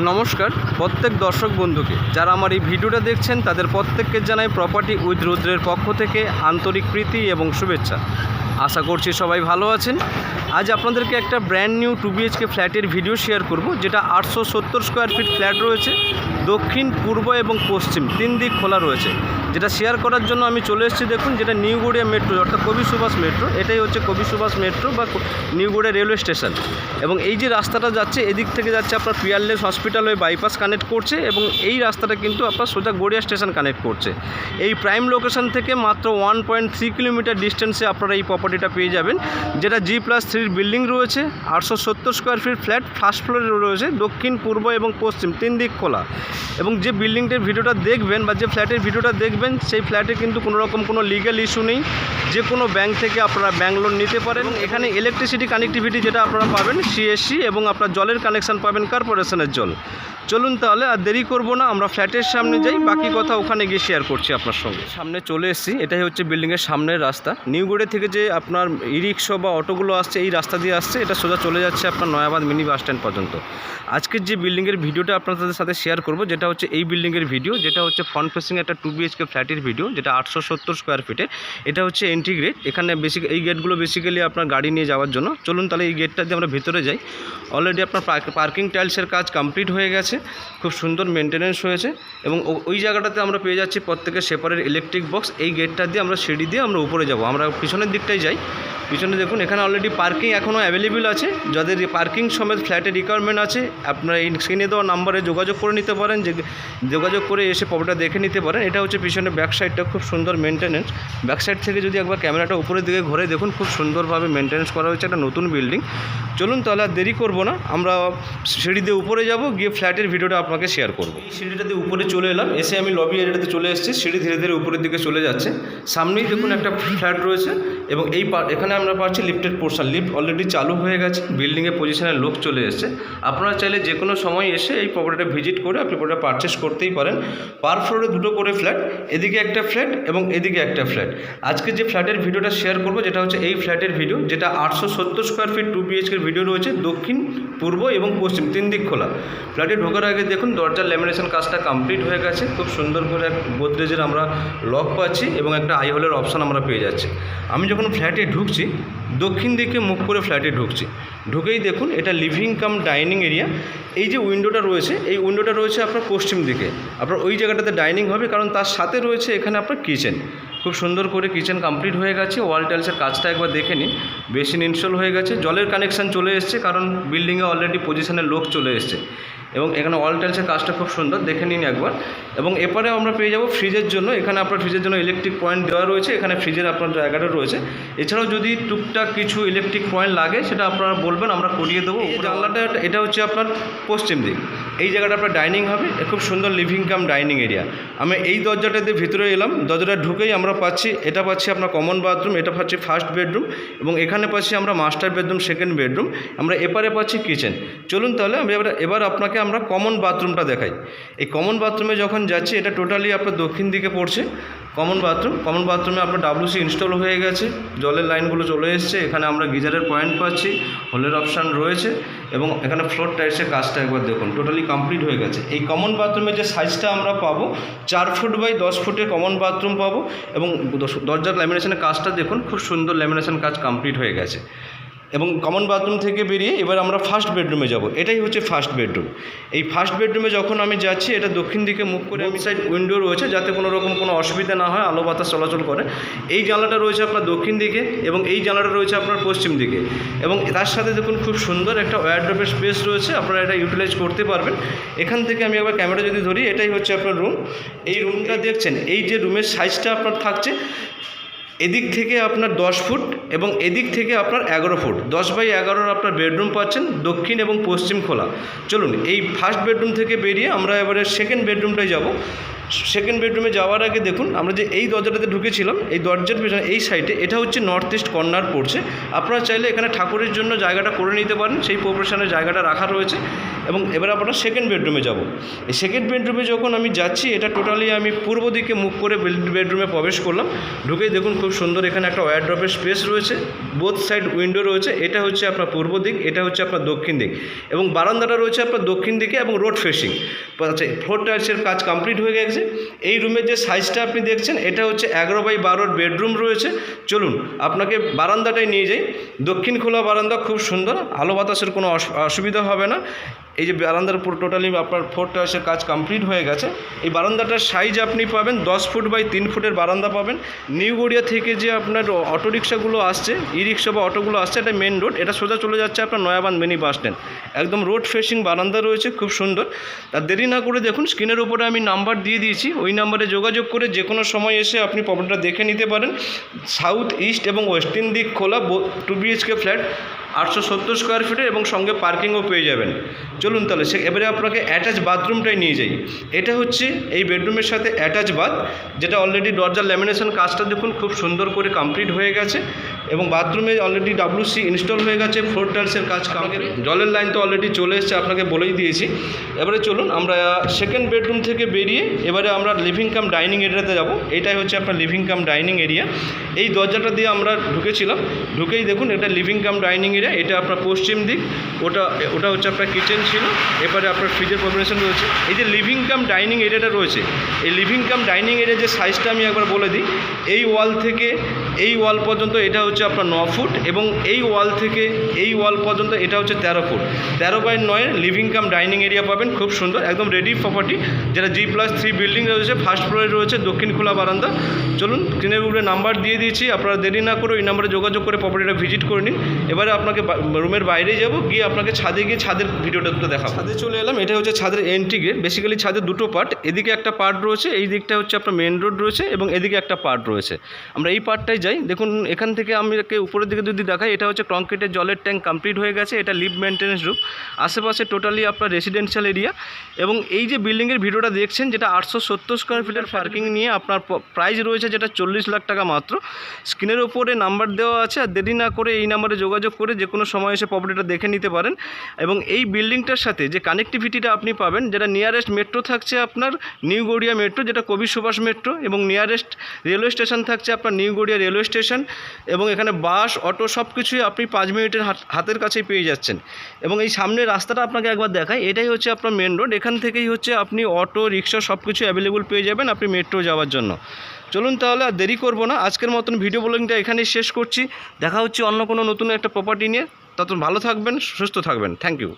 নমস্কার প্রত্যেক দর্শক বন্ধুকে যারা আমার এই ভিডিওটা দেখছেন তাদের প্রত্যেককে জানাই প্রপার্টি উইথ রুদ্রের পক্ষ থেকে আন্তরিক প্রীতি এবং শুভেচ্ছা। আশা করছি সবাই ভালো আছেন। আজ আপনাদেরকে একটা ব্র্যান্ড নিউ 2 BHK ফ্ল্যাটের ভিডিও শেয়ার করব, যেটা 870 স্কোয়ার ফিট ফ্ল্যাট রয়েছে, দক্ষিণ পূর্ব এবং পশ্চিম 3 দিক খোলা রয়েছে। যেটা শেয়ার করার জন্য আমি চলে এসেছি, দেখুন যেটা নিউ গড়িয়া মেট্রো অর্থাৎ কবি সুভাষ মেট্রো, এটাই হচ্ছে কবি সুভাষ মেট্রো বা নিউ গড়িয়া রেলওয়ে স্টেশন। এবং এই যে রাস্তাটা যাচ্ছে এদিক থেকে যাচ্ছে আপনার পিয়ারলেস হসপিটাল হয়ে বাইপাস কানেক্ট করছে, এবং এই রাস্তাটা কিন্তু আপনার সোজা গড়িয়া স্টেশন কানেক্ট করছে। এই প্রাইম লোকেশন থেকে মাত্র 1.3 কিলোমিটার ডিস্টেন্সে আপনারা এই প্রপার্টিটা পেয়ে যাবেন, যেটা G+3 বিল্ডিং রয়েছে, 870 স্কোয়ার ফিট ফ্ল্যাট, ফার্স্ট ফ্লোরে রয়েছে, দক্ষিণ পূর্ব এবং পশ্চিম 3 দিক খোলা। এবং যে বিল্ডিংটার ভিডিওটা দেখবেন বা যে ফ্ল্যাটের ভিডিওটা দেখবেন, সেই ফ্ল্যাটে কিন্তু কোনো রকম কোনো লিগ্যাল ইস্যু নেই। যে কোনো ব্যাংক থেকে আপনারা ব্যাংক লোন নিতে পারেন। এখানে ইলেকট্রিসিটি কানেক্টিভিটি যেটা আপনারা পাবেন CSC, এবং আপনার জলের কানেকশান পাবেন কর্পোরেশনের জল। চলুন তাহলে আর দেরি করব না, আমরা ফ্ল্যাটের সামনে যাই, বাকি কথা ওখানে গিয়ে শেয়ার করছি আপনার সঙ্গে। সামনে চলে এসেছি, এটাই হচ্ছে বিল্ডিংয়ের সামনের রাস্তা। নিউ গড়িয়া থেকে যে আপনার ই রিক্সা বা অটোগুলো আসছে এই রাস্তা দিয়ে আসছে, এটা সোজা চলে যাচ্ছে আপনার নয়াবাদ মিনি বাস স্ট্যান্ড পর্যন্ত। আজকের যে বিল্ডিংয়ের ভিডিওটা আপনাদের সাথে শেয়ার করব, যেটা হচ্ছে এই বিল্ডিংয়ের ভিডিও, যেটা হচ্ছে ফ্রন্ট ফেসিং একটা 2 BHK ফ্ল্যাটের ভিডিও, যেটা 870 স্কোয়ার ফিটে। এটা হচ্ছে এন্ট্রি গেট। এখানে এই গেটগুলো বেসিক্যালি আপনার গাড়ি নিয়ে যাওয়ার জন্য। চলুন তাহলে এই গেটটা দিয়ে আমরা ভেতরে যাই। অলরেডি আপনার পার্কিং টাইলসের কাজ কমপ্লিট হয়ে গেছে, খুব সুন্দর মেনটেনেন্স হয়েছে। এবং ওই জায়গাটাতে আমরা পেয়ে যাচ্ছি প্রত্যেকের সেপারেট ইলেকট্রিক বক্স। এই গেটটা দিয়ে আমরা সিঁড়ি দিয়ে আমরা উপরে যাব। আমরা পিছনের দিকটাই যাই। পিছনে দেখুন এখানে অলরেডি পার্কিং এখনও অ্যাভেলেবেল আছে। যাদের পার্কিং সমেত ফ্ল্যাটের রিকোয়ারমেন্ট আছে, আপনারা এই স্ক্রিনে দেওয়া নাম্বারে যোগাযোগ করে নিতে পারেন, যে যোগাযোগ করে এসে প্রপার্টিটা দেখে নিতে পারেন। এটা হচ্ছে পিছনে ব্যাক সাইডটা খুব সুন্দর মেনটেনেন্স। ব্যাক সাইড থেকে যদি একবার ক্যামেরাটা উপরের দিকে ঘুরে দেখুন, খুব সুন্দরভাবে মেনটেনেন্স করা হয়েছে, একটা নতুন বিল্ডিং। চলুন তাহলে আর দেরি করবো না, আমরা সিঁড়ি দিয়ে উপরে যাব, গিয়ে ফ্ল্যাটের ভিডিওটা আপনাকে শেয়ার করবো। এই সিঁড়িটা দিয়ে উপরে চলে এলাম, এসে আমি লবি এরিয়াটাতে চলে এসেছি। সিঁড়ি ধীরে ধীরে উপরের দিকে চলে যাচ্ছে। সামনেই দেখুন একটা ফ্ল্যাট রয়েছে, এবং এখানে আমরা পাচ্ছি লিফটের পোর্শন। লিফট অলরেডি চালু হয়ে গেছে, বিল্ডিংয়ের পজিশনের লোক চলে এসেছে। আপনারা চাইলে যে কোনো সময় এসে এই প্রপার্টিটা ভিজিট করে আপনি প্রপার্টিটা পারচেস করতেই পারেন। পার ফ্লোরে 2টো করে ফ্ল্যাট, এদিকে একটা ফ্ল্যাট এবং এদিকে একটা ফ্ল্যাট। আজকে যে ফ্ল্যাটের ভিডিওটা শেয়ার করবো, যেটা হচ্ছে এই ফ্ল্যাটের ভিডিও, যেটা 870 স্কোয়ার ফিট 2 BHK ভিডিও রয়েছে, দক্ষিণ পূর্ব এবং পশ্চিম 3 দিক খোলা। ফ্ল্যাটে ঢোকার আগে দেখুন দরজার ল্যামিনেশন কাজটা কমপ্লিট হয়ে গেছে। খুব সুন্দর করে গোদরেজের আমরা লক পাচ্ছি, এবং একটা আই হোলের অপশান আমরা পেয়ে যাচ্ছি। আমি যখন ফ্ল্যাটে ঢুকছি, দক্ষিণ দিকে মুখ করে ফ্ল্যাটে ঢুকেই দেখুন এটা লিভিং কাম ডাইনিং এরিয়া। এই যে উইন্ডোটা রয়েছে, এই উইন্ডোটা রয়েছে আপনার পশ্চিম দিকে। আপনার ওই জায়গাটাতে ডাইনিং হবে, কারণ তার সাথে রয়েছে এখানে আপনার কিচেন। খুব সুন্দর করে কিচেন কমপ্লিট হয়ে গেছে। ওয়াল টাইলসের কাজটা একবার দেখে নিন, বেসিন ইনস্টল হয়ে গেছে, জলের কানেকশান চলে এসছে, কারণ বিল্ডিংয়ে অলরেডি পজিশনের লোক চলে এসছে। এবং এখানে ওয়াল টাইলসের কাজটা খুব সুন্দর, দেখে নিন একবার। এবং এরপরে আমরা পেয়ে যাব ফ্রিজের জন্য। এখানে আপনার ফ্রিজের জন্য ইলেকট্রিক পয়েন্ট দেওয়া রয়েছে, এখানে ফ্রিজের আপনার জায়গাটা রয়েছে। এছাড়াও যদি টুকটাক কিছু ইলেকট্রিক পয়েন্ট লাগে সেটা আপনারা বলবেন, আমরা করিয়ে দেবো। জানলাটা এটা হচ্ছে আপনার পশ্চিম দিক। এই জায়গাটা আপনার ডাইনিং হবে, খুব সুন্দর লিভিং কাম ডাইনিং এরিয়া। আমি এই দরজাটাতে ভিতরে এলাম, দরজাটা ঢুকেই আমরা পাচ্ছি আপনার কমন বাথরুম, এটা পাচ্ছি ফার্স্ট বেডরুম, এবং এখানে পাচ্ছি আমরা মাস্টার বেডরুম, সেকেন্ড বেডরুম। আমরা এপারে পাচ্ছি কিচেন। চলুন তাহলে এবার আপনাকে আমরা কমন বাথরুমটা দেখাই। এই কমন বাথরুমে যখন যাচ্ছি, এটা টোটালি আপনার দক্ষিণ দিকে পড়ছে কমন বাথরুমে আপনার WC ইনস্টল হয়ে গেছে, জলের লাইনগুলো চলে এসছে। এখানে আমরা গিজারের পয়েন্ট পাচ্ছি, হোলের অপশান রয়েছে, এবং এখানে ফ্লোর টাইলসের কাজটা একবার দেখুন টোটালি কমপ্লিট হয়ে গেছে। এই কমন বাথরুমের যে সাইজটা আমরা পাবো 4 ফুট বাই 10 ফুটের কমন বাথরুম পাবো। এবং দরজার ল্যামিনেশনের কাজটা দেখুন, খুব সুন্দর ল্যামিনেশন কাজ কমপ্লিট হয়ে গেছে। এবং কমন বাথরুম থেকে বেরিয়ে এবার আমরা ফার্স্ট বেডরুমে যাব। এটাই হচ্ছে ফার্স্ট বেডরুম। এই ফার্স্ট বেডরুমে যখন আমি যাচ্ছি, এটা দক্ষিণ দিকে মুখ করে, আমি সাইড উইন্ডো রয়েছে, যাতে কোনো রকম কোনো অসুবিধা না হয়, আলো বাতাস চলাচল করে। এই জানলাটা রয়েছে আপনার দক্ষিণ দিকে, এবং এই জানলাটা রয়েছে আপনার পশ্চিম দিকে। এবং তার সাথে দেখুন খুব সুন্দর একটা ওয়ারড্রপের স্পেস রয়েছে, আপনারা এটা ইউটিলাইজ করতে পারবেন। এখান থেকে আমি একবার ক্যামেরা যদি ধরি, এটাই হচ্ছে আপনার রুম। এই রুমটা দেখছেন, এই যে রুমের সাইজটা আপনার থাকছে, এদিক থেকে আপনার 10 ফুট এবং এদিক থেকে আপনার 11 ফুট, 10 বাই 11 আপনার বেডরুম পাচ্ছেন, দক্ষিণ এবং পশ্চিম খোলা। চলুন এই ফার্স্ট বেডরুম থেকে বেরিয়ে আমরা এবারে সেকেন্ড বেডরুমটায় যাব। সেকেন্ড বেডরুমে যাওয়ার আগে দেখুন আমরা যে এই দরজাটাতে ঢুকেছিলাম, এই দরজার পেছনে এই সাইডে এটা হচ্ছে নর্থ ইস্ট কর্নার পড়ছে। আপনারা চাইলে এখানে ঠাকুরের জন্য জায়গাটা করে নিতে পারেন, সেই প্রপোর্শনের জায়গাটা রাখা রয়েছে। এবং এবার আমরা সেকেন্ড বেডরুমে যাব। এই সেকেন্ড বেডরুমে যখন আমি যাচ্ছি, এটা টোটালি আমি পূর্ব দিকে মুখ করে বেডরুমে প্রবেশ করলাম। ঢুকেই দেখুন খুব সুন্দর এখানে একটা ওয়ারড্রপের স্পেস রয়েছে, বোথ সাইড উইন্ডো রয়েছে। এটা হচ্ছে আপনার পূর্ব দিক, এটা হচ্ছে আপনার দক্ষিণ দিক, এবং বারান্দাটা রয়েছে আপনার দক্ষিণ দিকে এবং রোড ফেসিং। আচ্ছা, ফ্লোর টাইলসের কাজ কমপ্লিট হয়ে গেছে। এই রুমের যে সাইজটা আপনি দেখছেন, এটা হচ্ছে 11x12 বেডরুম রয়েছে। চলুন আপনাকে বারান্দাটায় নিয়ে যাই। দক্ষিণ খোলা বারান্দা, খুব সুন্দর, আলো বাতাসের কোনো অসুবিধা হবে না। এই যে বারান্দার পুরো টোটালি আপনার ফ্লোর টাইলসের কাজ কমপ্লিট হয়ে গেছে। এই বারান্দাটার সাইজ আপনি পাবেন 10 ফুট বাই 3 ফুটের বারান্দা পাবেন। নিউ গড়িয়া থেকে যে আপনার অটোরিক্সাগুলো আসছে, ই রিক্সা বা অটোগুলো আসছে, এটা মেন রোড, এটা সোজা চলে যাচ্ছে আপনার নয়াবান্ধ মিনি বাস স্ট্যান্ড। একদম রোড ফেসিং বারান্দা রয়েছে, খুব সুন্দর। আর দেরি না করে দেখুন, স্ক্রিনের উপরে আমি নাম্বার দিয়ে দিয়েছি, ওই নাম্বারে যোগাযোগ করে যে কোনো সময় এসে আপনি প্রপার্টিটা দেখে নিতে পারেন। সাউথ ইস্ট এবং ওয়েস্টার্ন দিক খোলা 2 BHK ফ্ল্যাট, 870 স্কোয়ার ফিটের, এবং সঙ্গে পার্কিংও পেয়ে যাবেন। চলুন তাহলে এবারে আপনাকে অ্যাটাচ বাথরুমটাই নিয়ে যাই। এটা হচ্ছে এই বেডরুমের সাথে অ্যাটাচ বাথ, যেটা অলরেডি দরজার ল্যামিনেশন কাজটা দেখুন খুব সুন্দর করে কমপ্লিট হয়ে গেছে, এবং বাথরুমে অলরেডি WC ইনস্টল হয়ে গেছে, ফ্লোর টাইলসের কাজ কমপ্লিট, জলের লাইন তো অলরেডি চলে এসেছে, আপনাকে বলেই দিয়েছি। এবারে চলুন আমরা সেকেন্ড বেডরুম থেকে বেরিয়ে এবারে আমরা লিভিং কাম ডাইনিং এরিয়াতে যাব। এটাই হচ্ছে আপনার লিভিং কাম ডাইনিং এরিয়া। এই দরজাটা দিয়ে আমরা ঢুকেছিলাম, ঢুকেই দেখুন এটা লিভিং কাম ডাইনিং এরিয়া। এটা আপনার পশ্চিম দিক, ওটা হচ্ছে আপনার কিচেন ছিল, এবারে আপনার ফ্রিজের প্রভিশন রয়েছে। এই যে লিভিং কাম ডাইনিং এরিয়াটা রয়েছে, এই লিভিং কাম ডাইনিং এরিয়ার যে সাইজটা আমি একবার বলে দিই। এই ওয়াল থেকে এই ওয়াল পর্যন্ত এটা হচ্ছে আপনার 9 ফুট, এবং এই ওয়াল থেকে এই ওয়াল পর্যন্ত এটা হচ্ছে 13 foot. 13x9 living cum dining area পাবেন, খুব সুন্দর, একদম রেডি প্রপার্টি, যেটা G+3 বিল্ডিং রয়েছে, ফার্স্ট ফ্লোরে রয়েছে, দক্ষিণ খোলা বারান্দা। চলুন, স্ক্রিনের উপরে নাম্বার দিয়ে দিয়েছি, আপনারা দেরি না করে ওই নাম্বারে যোগাযোগ করে প্রপার্টিটা ভিজিট করে নিন। এবারে আপনাকে রুমের বাইরে যাব, গিয়ে আপনাকে ছাদে গিয়ে ছাদের ভিডিওটা একটু দেখাবো। ছাদে চলে এলাম, এটা হচ্ছে ছাদের এন্ট্রি গেট। বেসিক্যালি ছাদের দুটো পার্ট, এদিকে একটা পার্ট রয়েছে, এই দিকটা হচ্ছে আপনার মেন রোড রয়েছে, এবং এদিকে একটা পার্ট রয়েছে। আমরা এই পার্টটাই যাই। দেখুন এখান থেকে আমাকে উপরের দিকে যদি দেখাই, এটা হচ্ছে কংক্রিটের জলের ট্যাঙ্ক কমপ্লিট হয়ে গেছে, এটা লিফট মেনটেন্যান্স রুম। আশেপাশে টোটালি আপনার রেসিডেন্সিয়াল এরিয়া, এবং এই যে বিল্ডিংয়ের ভিডিওটা দেখছেন, যেটা 870 স্কোয়ার ফিটের পার্কিং নিয়ে আপনার প্রাইস রয়েছে, যেটা 40 লাখ টাকা মাত্র। স্ক্রিনের ওপরে নাম্বার দেওয়া আছে, আর দেরি না করে এই নাম্বারে যোগাযোগ করে যে কোনো সময় এসে প্রপার্টিটা দেখে নিতে পারেন। এবং এই বিল্ডিংটার সাথে যে কানেক্টিভিটিটা আপনি পাবেন, যেটা নিয়ারেস্ট মেট্রো থাকছে আপনার নিউ গড়িয়া মেট্রো, যেটা কবি সুভাষ মেট্রো, এবং নিয়ারেস্ট রেলওয়ে স্টেশন থাকছে আপনার নিউ গড়িয়া রেলওয়ে স্টেশন, এবং এখানে বাস, অটো সব কিছুই আপনি 5 মিনিটের হাতের কাছেই পেয়ে যাচ্ছেন। এবং এই সামনের রাস্তাটা আপনাকে একবার দেখাই, এটাই হচ্ছে আপনার মেন রোড। এখান থেকেই হচ্ছে আপনি অটো, রিক্সা সব কিছু অ্যাভেলেবল পেয়ে যাবেন আপনি মেট্রো যাওয়ার জন্য। চলুন তাহলে আর দেরি করব না, আজকের মতন ভিডিও ব্লগিংটা এখানেই শেষ করছি। দেখা হচ্ছে অন্য কোনো নতুন একটা প্রপার্টি নিয়ে। তত ভালো থাকবেন, সুস্থ থাকবেন। Thank you.